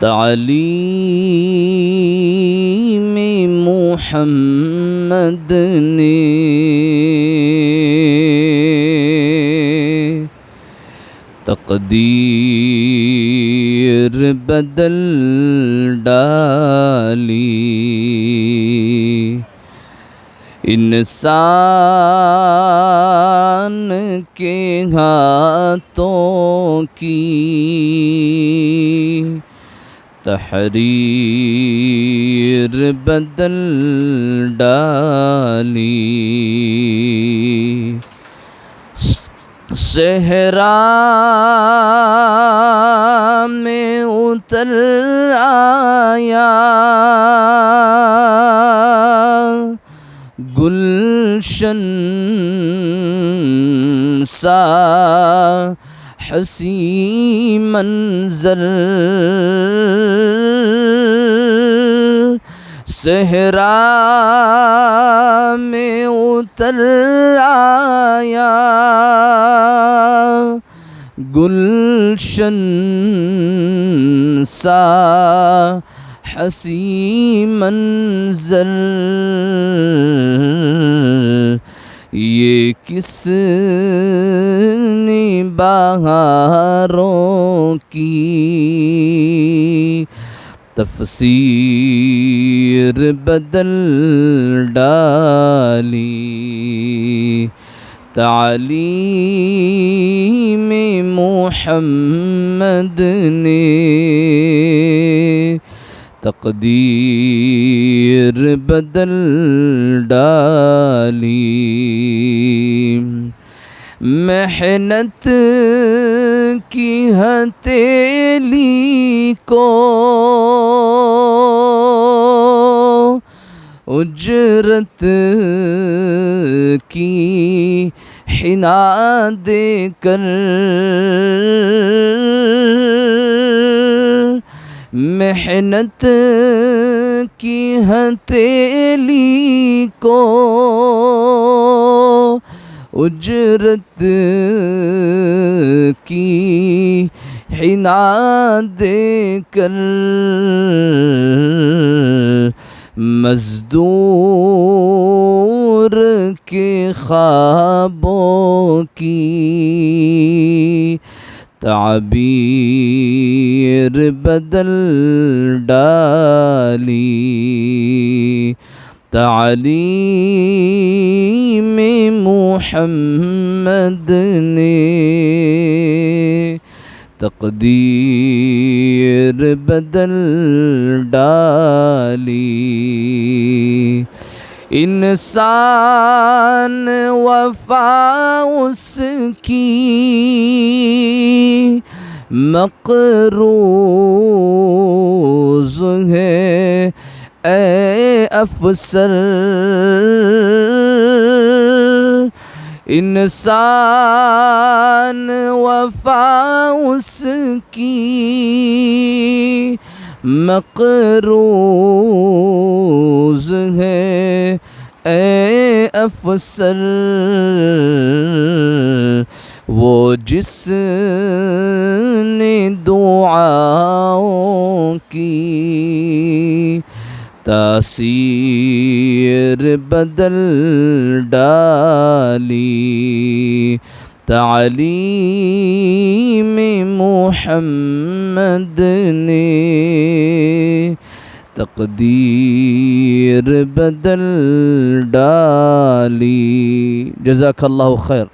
تعلیم محمد نے تقدیر بدل ڈالی، انسان کے ہاتھوں کی تحریر بدل ڈالی، صحرا میں اتر آیا گلشن سا حسین منظر، صحرا میں اتر آیا گلشن سا حسین منظر، یہ کس نے بہاروں کی تفسیر بدل ڈالی، تعلیم محمد نے تقدیر بدل ڈالی، محنت کی ہتھیلی کو اجرت کی حنا دے کر، محنت کی ہتھیلی کو اجرت کی حنا دے کر، مزدور کے خوابوں کی تعبیر بدل ڈالی، تعلیم محمد نے تقدیر بدل ڈالی، انسان وفا اس کی مقروض ہے اے افسر، انسان وفا اس کی مقروض ہے اے افسر، وہ جس نے دعاؤں کی تاثیر بدل ڈالی، تعلیم محمد نے تقدیر بدل ڈالی۔ جزاک اللہ خیر۔